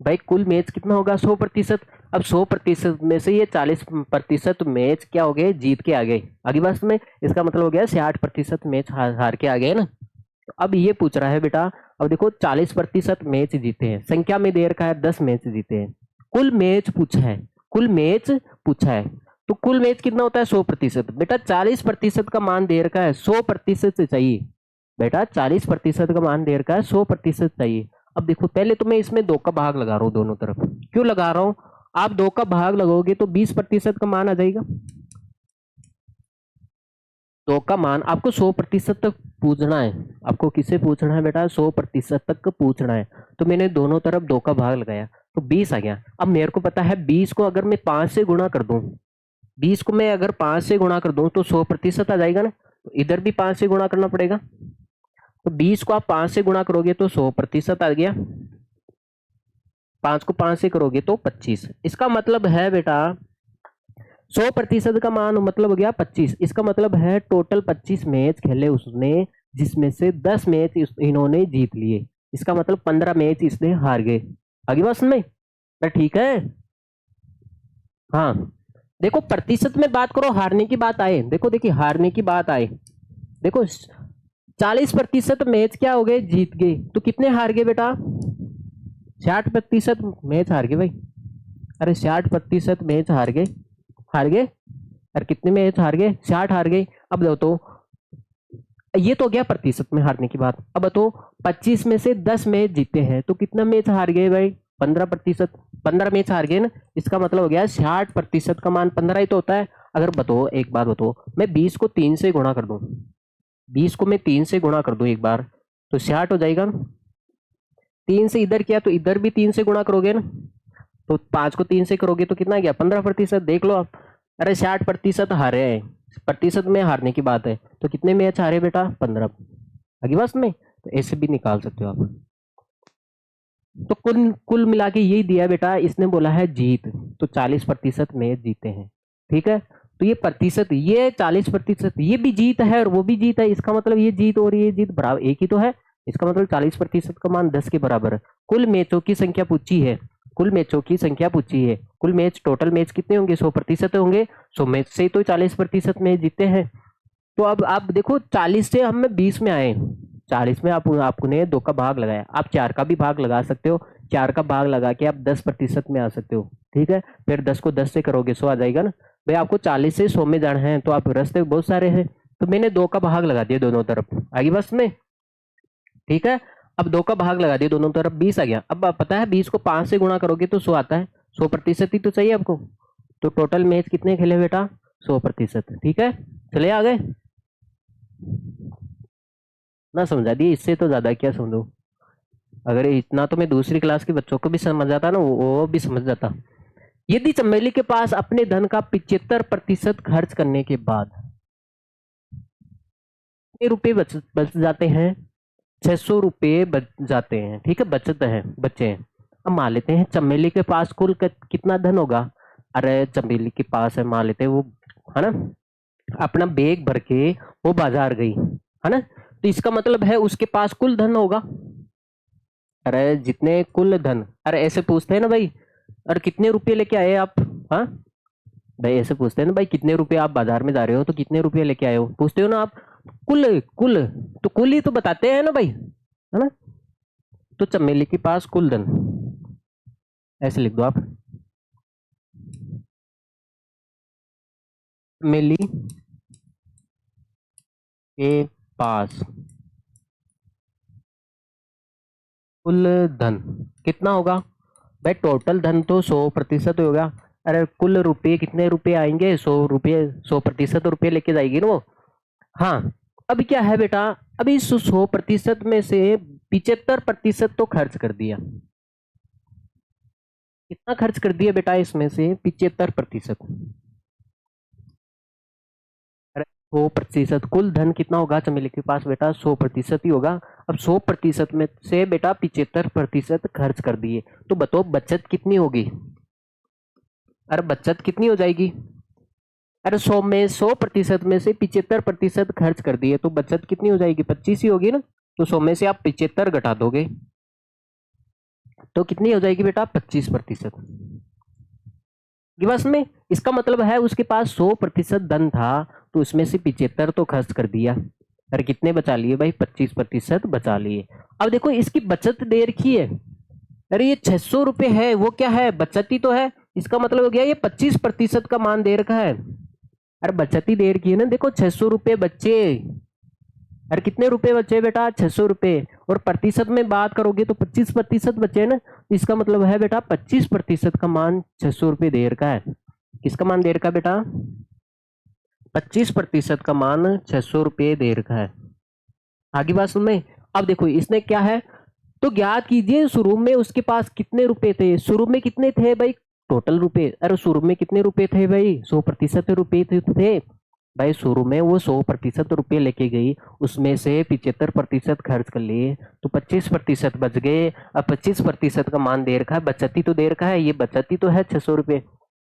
भाई, कुल मैच कितना होगा, 100%। अब 100% में से ये 40% मैच क्या हो गए, जीत के आ गए, आगे बस में, इसका मतलब हो गया 60% मैच हार के आ गए ना। तो अब ये पूछ रहा है बेटा, अब देखो 40% मैच जीते हैं, संख्या में दे रखा है 10 मैच जीते हैं, कुल मैच पूछा है, कुल मैच पूछा है, तो कुल मैच कितना होता है, 100%, बेटा 40% का मान दे रखा है, 100% से चाहिए बेटा, 40% का मान दे रखा है, 100% चाहिए। अब देखो पहले तो मैं इसमें 2 का भाग लगा रहा हूँ दोनों तरफ, क्यों लगा रहा हूँ, आप 2 का भाग लगाओगे तो 20% का मान आ जाएगा, 2 का मान आपको 100% तक पूछना है, आपको किससे पूछना है बेटा, 100% तक पूछना है। तो मैंने दोनों तरफ 2 का भाग लगाया तो 20 आ गया। अब मेरे को पता है 20 को अगर मैं 5 से गुणा कर दूं, 20 को मैं अगर 5 से गुणा कर दूं तो 100% आ जाएगा ना, तो इधर भी 5 से गुणा करना पड़ेगा, तो 20 को आप 5 से गुणा करोगे तो 100% आ गया, 5 को 5 से करोगे तो 25, इसका मतलब है बेटा 100% का मान मतलब हो गया 25, इसका मतलब है टोटल 25 मैच खेले उसने, जिसमें से 10 मैच इन्होंने जीत लिए, इसका मतलब 15 मैच इसने हार गए, आगे बात समझ में, ठीक है। हाँ देखो प्रतिशत में बात करो, हारने की बात आए, देखो देखिए हारने की बात आए, देखो 40% मैच क्या हो गए, जीत गए, तो कितने हार गए बेटा, 60% मैच हार गए भाई, अरे 60% मैच हार गए, और कितने मैच हार गए, 60 हार गए। अब बताओ, ये तो गया प्रतिशत में हारने की बात, अब बताओ 25 में से 10 मैच जीते हैं तो कितना मैच हार गए भाई, 15%, 15 मैच हार गए ना, इसका मतलब हो गया 60% का मान 15 ही तो होता है। अगर बताओ एक बात बताओ, मैं 20 को 3 से गुणा कर दूं, 20 को मैं 3 से गुणा कर दूं एक बार, तो 60 हो जाएगा ना, 3 से इधर किया तो इधर भी 3 से गुणा करोगे ना, तो 5 को 3 से करोगे तो कितना गया, 15%, देख लो आप। अरे 60% हारे हैं, प्रतिशत में हारने की बात है, तो कितने मैच हारे बेटा, 15, आगे बस में, तो ऐसे भी निकाल सकते हो आप। तो कुल कुल मिला के यही दिया बेटा, इसने बोला है जीत, तो 40% मैच जीते हैं, ठीक है। तो ये प्रतिशत, ये 40%, ये भी जीत है और वो भी जीत है, इसका मतलब ये जीत और ये जीत बराबर एक ही तो है, इसका मतलब 40% का मान 10 के बराबर है। कुल मैचों की संख्या पूछी है, कुल मैचों की संख्या पूछी है, कुल मैच टोटल मैच कितने होंगे, 100% होंगे, 100 मैच से तो 40% मैच जीते हैं। तो अब आप देखो 40 से हम 20 में आए, 40 में आपने 2 का भाग लगाया, आप 4 का भी भाग लगा सकते हो, 4 का भाग लगा के आप 10% में आ सकते हो, ठीक है। फिर 10 को 10 से करोगे 100 आ जाएगा ना, भाई आपको 40 से 100 में जाना है तो आप रास्ते बहुत सारे हैं, तो मैंने 2 का भाग लगा दिया दोनों तरफ, आगे बस में, ठीक है। अब 2 का भाग लगा दिया दोनों तरफ, 20 आ गया। अब पता है 20 को 5 से गुणा करोगे तो 100 आता है, 100% ही तो चाहिए आपको। तो टोटल मैच कितने खेले बेटा? 100%। ठीक है, चले आ गए ना? समझा दिए, इससे तो ज्यादा क्या समझो। अगर इतना तो मैं दूसरी क्लास के बच्चों को भी समझ जाता ना, वो भी समझ जाता। यदि चमेली के पास अपने धन का 75% खर्च करने के बाद कितने रुपए बच जाते हैं? 600 रुपये बच जाते हैं। ठीक है, बचत है, बचे हैं। अब मान लेते हैं चमेली के पास कुल कितना धन होगा? अरे चमेली के पास है, मान लेते हैं वो, है ना, अपना बैग भर के वो बाजार गई, है ना, तो इसका मतलब है उसके पास कुल धन होगा। अरे जितने कुल धन, अरे ऐसे पूछते हैं ना भाई, अरे कितने रुपए लेके आए आप? हाँ भाई, ऐसे पूछते हैं ना भाई, कितने रुपए आप बाजार में जा रहे हो तो कितने रुपए लेके आए हो, पूछते हो ना आप। कुल कुल, तो कुल ही तो बताते हैं ना भाई, है ना। तो चमेली के पास कुल धन, ऐसे लिख दो आप, चमेली के पास कुल धन कितना होगा? भाई टोटल धन तो 100% होगा। अरे कुल रुपये, कितने रुपए आएंगे? 100 रुपये, 100% रुपये लेके जाएगी ना वो। हाँ, अब क्या है बेटा, अभी 100% में से 75% तो खर्च कर दिया। कितना खर्च कर दिया बेटा इसमें से? 75%। 100% कुल धन कितना होगा चमेली के पास बेटा? 100% ही होगा। अब 100% में से बेटा 75% खर्च कर दिए, तो बताओ बचत कितनी होगी? अरे बचत कितनी हो जाएगी? अरे 100% में से 75% खर्च कर दिए तो बचत कितनी हो जाएगी? 25 ही होगी ना। तो 100 में से आप 75 घटा दोगे तो कितनी हो जाएगी बेटा? 25%। बस में इसका मतलब है उसके पास 100% धन था, तो उसमें से 75 तो खर्च कर दिया। अरे कितने बचा लिए भाई? 25% बचा लिए। अब देखो इसकी बचत दे रखी है। अरे ये 600 रुपये है, वो क्या है? बचत ही तो है। इसका मतलब हो गया ये 25% का मान दे रखा है। अरे बचत ही दे रखी है ना, देखो 600 रुपये बच्चे। अरे कितने रुपए बचे बेटा? 600 रुपये। और प्रतिशत में बात करोगे तो 25% बचे ना, इसका मतलब है बेटा 25% का मान 600 रुपये दे रखा है। किसका मान दे रखा है बेटा? 25% का मान 600 रुपये दे रखा है। आगे बात सुन में। अब देखो इसने क्या है, तो ज्ञात कीजिए शुरू में उसके पास कितने रुपए थे। शुरू में कितने थे भाई? टोटल रुपए। अरे शुरू में कितने रुपए थे भाई? 100% रुपए थे भाई। शुरू में वो 100% रुपये लेके गई, उसमें से 75% खर्च कर लिए, तो 25% बच गए। अब 25% का मान दे रखा है, बचत ही तो दे रखा है, ये बचत ही तो है 600 रुपये।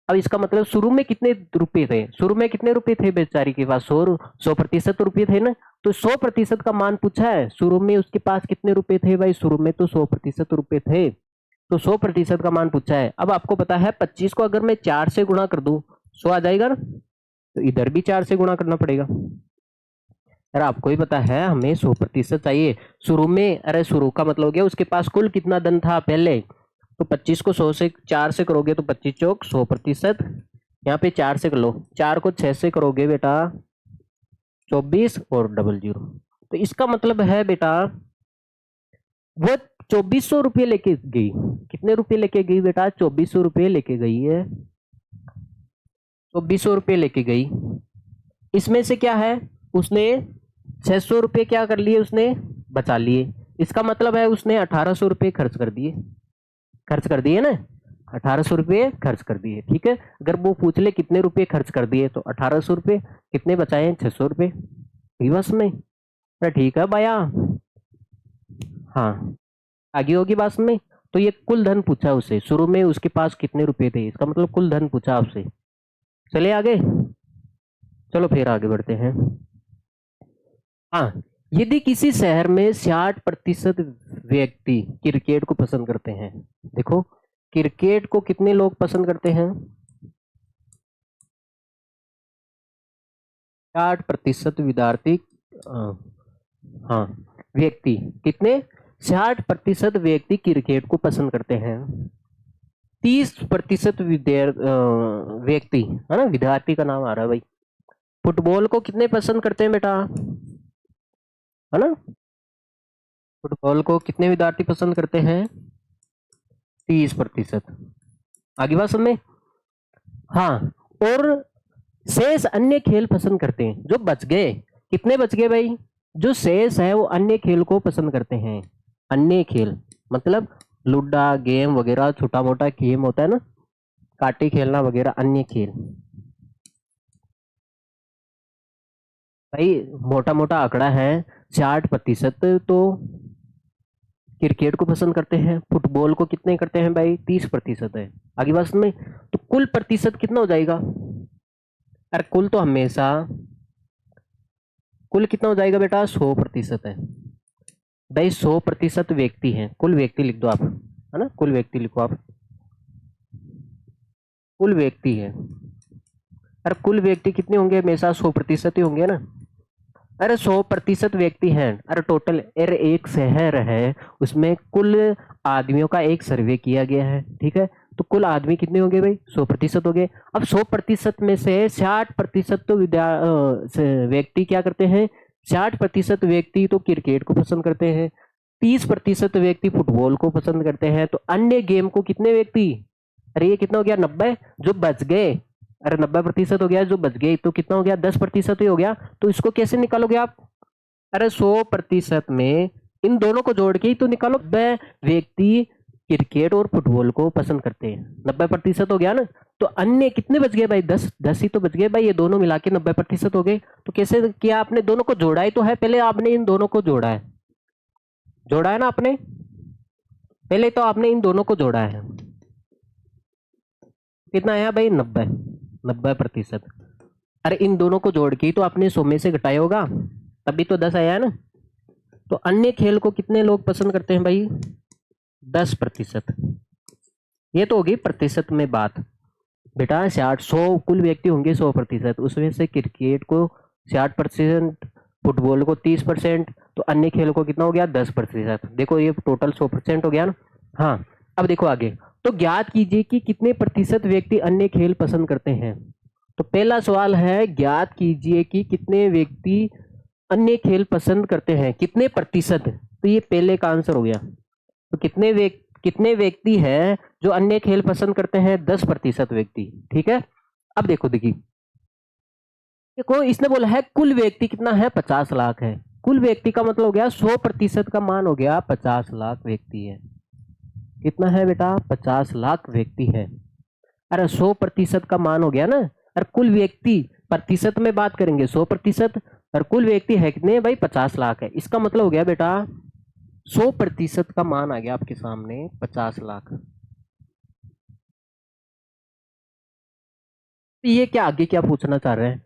अब इसका मतलब शुरू में कितने रुपए थे? शुरू में कितने रुपए थे बेचारी के पास? 100% रुपये थे ना। तो 100% का मान पूछा है, शुरू में उसके पास कितने रुपए थे भाई? शुरू में तो 100% रुपये थे, तो 100% का मान पूछा है। अब आपको पता है 25 को अगर मैं 4 से गुणा कर दूं 100 आ जाएगा ना, तो इधर भी 4 से गुणा करना पड़ेगा। यार आपको ही पता है हमें 100% चाहिए शुरू में। अरे शुरू का मतलब हो गया उसके पास कुल कितना धन था पहले, तो 25 को 100 से 4 से करोगे तो 25 चौक 100%। यहाँ पे 4 से कर लो, 4 को 6 से करोगे बेटा 24 और डबल जीरो। तो इसका मतलब है बेटा वो 2400 रुपये लेके गई। कितने रुपये लेके गई बेटा? 2400 रुपये लेके गई है। 2400 रुपये लेके गई। इसमें से क्या है, उसने 600 रुपये क्या कर लिए? उसने बचा लिए। इसका मतलब है उसने 1800 रुपये खर्च कर दिए। खर्च कर दिए ना, 1800 रुपये खर्च कर दिए। ठीक है, अगर वो पूछ ले कितने रुपए खर्च कर दिए तो 1800 रुपये, कितने बचाए हैं? 600 रुपये बस में। तो ठीक है भैया। हाँ, आगे होगी बात में। तो ये कुल धन पूछा उससे, शुरू में उसके पास कितने रुपए थे, इसका मतलब कुल धन पूछा आपसे। चलिए आगे, चलो फिर आगे बढ़ते हैं। हाँ, यदि किसी शहर में 60% व्यक्ति क्रिकेट को पसंद करते हैं। देखो क्रिकेट को कितने लोग पसंद करते हैं? 60% विद्यार्थी, हाँ व्यक्ति, कितने? 60% व्यक्ति क्रिकेट को पसंद करते हैं। 30% व्यक्ति, है ना, विद्यार्थी का नाम आ रहा है भाई, फुटबॉल को कितने पसंद करते हैं बेटा? है ना, फुटबॉल को कितने विद्यार्थी पसंद करते हैं? 30%। आगे बात समझ में? हाँ, और शेष अन्य खेल पसंद करते हैं। जो बच गए, कितने बच गए भाई? जो शेष है वो अन्य खेल को पसंद करते हैं। अन्य खेल मतलब लूडा गेम वगैरह, छोटा मोटा गेम होता है ना, काटे खेलना वगैरह, अन्य खेल। भाई मोटा मोटा आंकड़ा है, 60% तो क्रिकेट को पसंद करते हैं। फुटबॉल को कितने करते हैं भाई? 30% है। आगे बात में, तो कुल प्रतिशत कितना हो जाएगा? अरे कुल तो हमेशा, कुल कितना हो जाएगा बेटा? 100% है भाई। 100% व्यक्ति हैं, कुल व्यक्ति लिख दो आप, है ना, कुल व्यक्ति लिखो आप, कुल व्यक्ति है। अरे कुल व्यक्ति कितने होंगे? हमेशा 100% ही होंगे ना। अरे 100% व्यक्ति हैं। अरे टोटल, अरे एक शहर है, उसमें कुल आदमियों का एक सर्वे किया गया है, ठीक है, तो कुल आदमी कितने होंगे भाई? 100% हो गए। अब 100% में से 60% तो व्यक्ति क्या करते हैं? 60% व्यक्ति तो क्रिकेट को पसंद करते हैं, 30% व्यक्ति फुटबॉल को पसंद करते हैं, तो अन्य गेम को कितने व्यक्ति? अरे ये कितना हो गया? 90। जो बच गए, अरे 90% हो गया, जो बच गए तो कितना हो गया? 10% ही हो गया। तो इसको कैसे निकालोगे आप? अरे 100% में इन दोनों को जोड़ के ही तो निकालो। 90 व्यक्ति क्रिकेट और फुटबॉल को पसंद करते हैं, 90% हो गया ना। तो अन्य कितने बच गए भाई? 10, 10 ही तो बच गए भाई। ये दोनों मिला के 90% हो गए। तो कैसे किया आपने? दोनों को जोड़ा ही तो है, पहले आपने इन दोनों को जोड़ा है, जोड़ा है ना आपने, पहले तो आपने इन दोनों को जोड़ा है। कितना आया भाई? 90, 90%। अरे इन दोनों को जोड़ के ही तो आपने 100 में से घटाया होगा, तभी तो 10 आया है ना। तो अन्य खेल को कितने लोग पसंद करते हैं भाई? 10%। ये तो होगी प्रतिशत में बात बेटा। 60, 100 कुल व्यक्ति होंगे, 100%, उसमें से क्रिकेट को 60%, फुटबॉल को 30%, तो अन्य खेल को कितना हो गया? 10%। देखो ये टोटल 100% हो गया ना। हाँ, अब देखो आगे। तो ज्ञात कीजिए कि कितने प्रतिशत व्यक्ति अन्य खेल पसंद करते हैं। तो पहला सवाल है, ज्ञात कीजिए कि कितने व्यक्ति अन्य खेल पसंद करते हैं, कितने प्रतिशत। तो ये पहले का आंसर हो गया। तो कितने व्यक्ति हैं जो अन्य खेल पसंद करते हैं? 10% व्यक्ति, ठीक है। अब देखो, देखिए, देखो इसने बोला है कुल व्यक्ति कितना है? 50 लाख है। कुल व्यक्ति का मतलब हो गया 100% का मान हो गया 50 लाख व्यक्ति है। कितना है बेटा? 50 लाख व्यक्ति है। अरे 100% का मान हो गया ना। अरे कुल व्यक्ति, प्रतिशत में बात करेंगे 100%, और कुल व्यक्ति है कितने भाई? 50 लाख है। इसका मतलब हो गया बेटा 100% का मान आ गया आपके सामने 50 लाख। तो ये क्या आगे क्या पूछना चाह रहे हैं?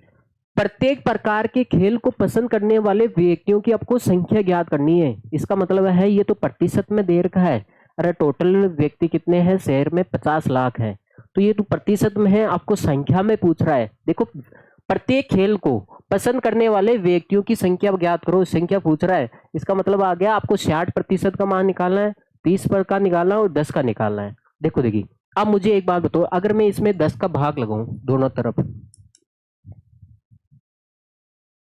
प्रत्येक प्रकार के खेल को पसंद करने वाले व्यक्तियों की आपको संख्या ज्ञात करनी है। इसका मतलब है, ये तो प्रतिशत में दे रखा है। अरे टोटल व्यक्ति कितने हैं शहर में? 50 लाख है। तो ये तो प्रतिशत में है, आपको संख्या में पूछ रहा है। देखो, प्रत्येक खेल को पसंद करने वाले व्यक्तियों की संख्या ज्ञात करो, संख्या पूछ रहा है। इसका मतलब आ गया आपको 60% का मान निकालना है, 30 पर का निकालना है और 10 का निकालना है। देखो देखिए, अब मुझे एक बात बताओ, अगर मैं इसमें 10 का भाग लगाऊं दोनों तरफ,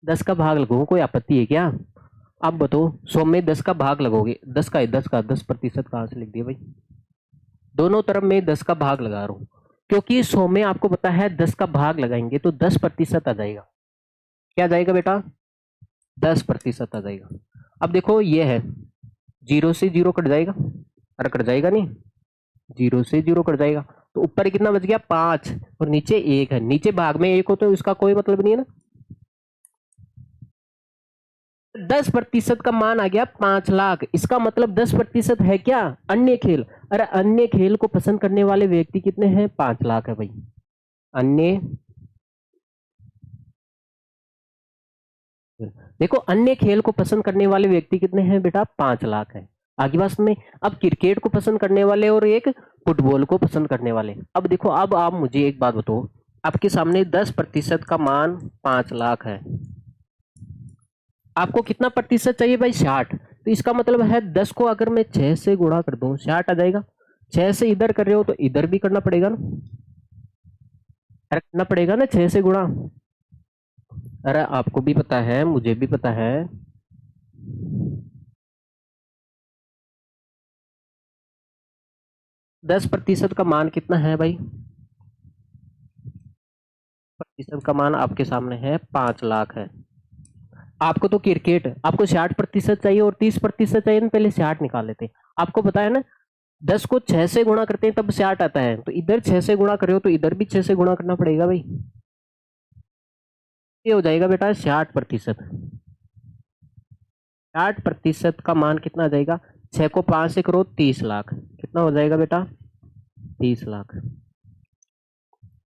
10 का भाग लगाऊं, कोई आपत्ति है क्या? आप बताओ, 100 में 10 का भाग लगोगे, 10 का है, 10% कहाँ से लिख दिया भाई? दोनों तरफ में 10 का भाग लगा रहा हूँ, क्योंकि 100 में आपको पता है 10 का भाग लगाएंगे तो 10% आ जाएगा। क्या आ जाएगा बेटा? 10% आ जाएगा। अब देखो ये है, जीरो से जीरो कट जाएगा, अरे कट जाएगा नहीं, जीरो से जीरो कट जाएगा। तो ऊपर कितना बच गया? 5, और नीचे 1 है। नीचे भाग में 1 हो तो इसका कोई मतलब नहीं है ना। 10% का मान आ गया 5 लाख। इसका मतलब 10% है क्या? अन्य खेल। अरे अन्य खेल को पसंद करने वाले व्यक्ति कितने हैं? 5 लाख है भाई। अन्य, देखो अन्य खेल को पसंद करने वाले व्यक्ति कितने हैं बेटा? 5 लाख है। आगे बात में, अब क्रिकेट को पसंद करने वाले और एक फुटबॉल को पसंद करने वाले। अब देखो, अब आप मुझे एक बात बताओ, आपके सामने 10% का मान 5 लाख है, आपको कितना प्रतिशत चाहिए भाई? 60। तो इसका मतलब है 10 को अगर मैं 6 से गुणा कर दूं, 60 आ जाएगा। 6 से इधर कर रहे हो तो इधर भी करना पड़ेगा ना, अरे करना पड़ेगा ना 6 से गुणा। अरे आपको भी पता है, मुझे भी पता है। 10% का मान कितना है भाई? प्रतिशत का मान आपके सामने है 5 लाख है। आपको तो क्रिकेट आपको 60% चाहिए और 30% चाहिए ना, पहले 60 निकाल लेते हैं। आपको पता है ना 10 को 6 से गुणा करते हैं तब 60 आता है, तो इधर 6 से गुणा करे हो तो इधर भी 6 से गुणा करना पड़ेगा भाई। ये हो जाएगा बेटा 60%। 60% का मान कितना आ जाएगा? 6 को 5 से करो 30 लाख, कितना हो जाएगा बेटा? 30 लाख।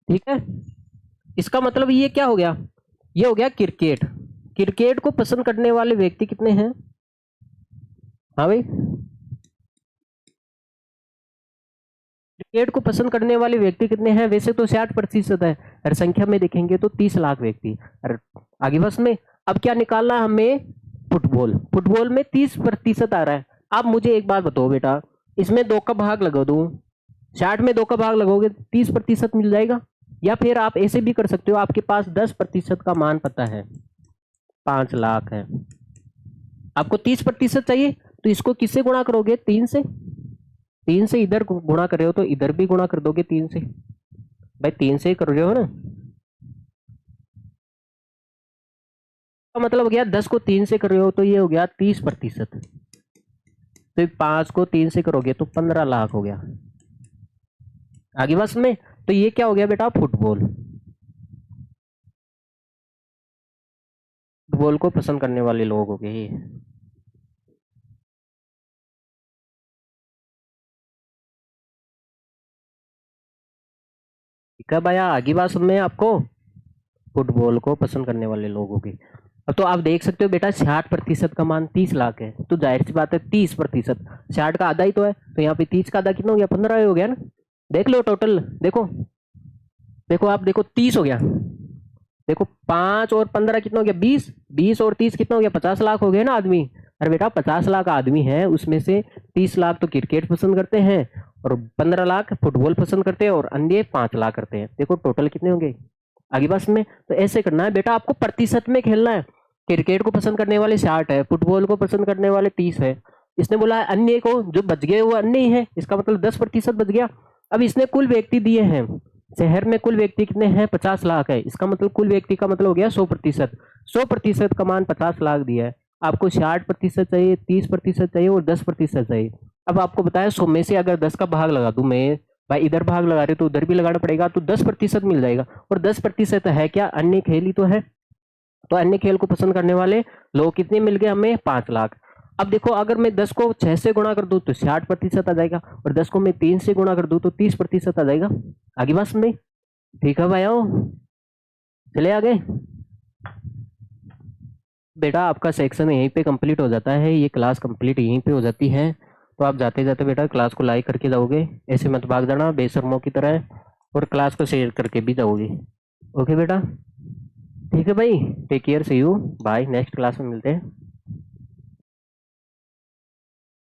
ठीक है, इसका मतलब ये क्या हो गया? ये हो गया क्रिकेट। क्रिकेट को पसंद करने वाले व्यक्ति कितने हैं? हाँ भाई, क्रिकेट को पसंद करने वाले व्यक्ति कितने हैं? वैसे तो 60% है, और संख्या में देखेंगे तो 30 लाख व्यक्ति। और आगे बस में अब क्या निकालना हमें? फुटबॉल। फुटबॉल में 30% आ रहा है। अब मुझे एक बात बताओ बेटा, इसमें 2 का भाग लगा दूं, 60 में 2 का भाग लगोगे 30% मिल जाएगा। या फिर आप ऐसे भी कर सकते हो, आपके पास 10% का मान पता है 5 लाख है, आपको 30% चाहिए, तो इसको किससे गुणा करोगे? 3 से। 3 से इधर गुणा कर रहे हो तो इधर भी गुणा कर दोगे 3 से। भाई 3 से ही कर रहे हो ना, तो मतलब हो गया 10 को 3 से कर रहे हो तो ये हो गया 30%। तो 5 को 3 से करोगे तो 15 लाख हो गया। आगे बस में तो ये क्या हो गया बेटा? फुटबॉल। फुटबॉल को पसंद करने वाले लोग हो गए ये। ठीक है भैया, आगे बात में आपको फुटबॉल को पसंद करने वाले लोग हो गए। अब तो आप देख सकते हो बेटा 60% का मान 30 लाख है, तो जाहिर सी बात है 30%, 60 का आधा ही तो है, तो यहाँ पे 30 का आधा कितना हो गया? 15 हो गया ना। देख लो टोटल, देखो देखो आप देखो 30 हो गया। देखो 5 और 15 कितना हो गया? 20। 20 और 30 कितना हो गया? 50 लाख हो गए ना आदमी। अरे बेटा 50 लाख आदमी है, उसमें से 30 लाख तो क्रिकेट पसंद करते हैं और 15 लाख फुटबॉल पसंद करते हैं और अन्य 5 लाख करते हैं। देखो टोटल कितने होंगे आगे बस में। तो ऐसे करना है बेटा, आपको प्रतिशत में खेलना है। क्रिकेट को पसंद करने वाले 60 है, फुटबॉल को पसंद करने वाले 30 है। इसने बोला है अन्य को, जो बच गए वो अन्य ही है, इसका मतलब 10% बच गया। अब इसने कुल व्यक्ति दिए हैं, शहर में कुल व्यक्ति कितने हैं? 50 लाख है, इसका मतलब कुल व्यक्ति का मतलब हो गया 100%। 100% का मान 50 लाख दिया है, आपको 60% चाहिए, 30% चाहिए और 10% चाहिए। अब आपको बताया 100 में से अगर 10 का भाग लगा दूं मैं, भाई इधर भाग लगा रहे तो उधर भी लगाना पड़ेगा, तो 10% मिल जाएगा। और 10% है क्या? अन्य खेल ही तो है। तो अन्य खेल को पसंद करने वाले लोग कितने मिल गए हमें? 5 लाख। अब देखो अगर मैं 10 को 6 से गुणा कर दूं तो 60% आ जाएगा, और 10 को मैं 3 से गुणा कर दूं तो 30% आ जाएगा। आगे बात समझ में? ठीक है भाई, आओ चले आगे। बेटा आपका सेक्शन यहीं पे कंप्लीट हो जाता है, ये क्लास कंप्लीट यहीं पे हो जाती है। तो आप जाते जाते बेटा क्लास को लाइक करके जाओगे, ऐसे मत भाग जाना बेशर्मों की तरह, और क्लास को शेयर करके भी जाओगे। ओके बेटा, ठीक है भाई, take care, see you bye, next class में मिलते हैं।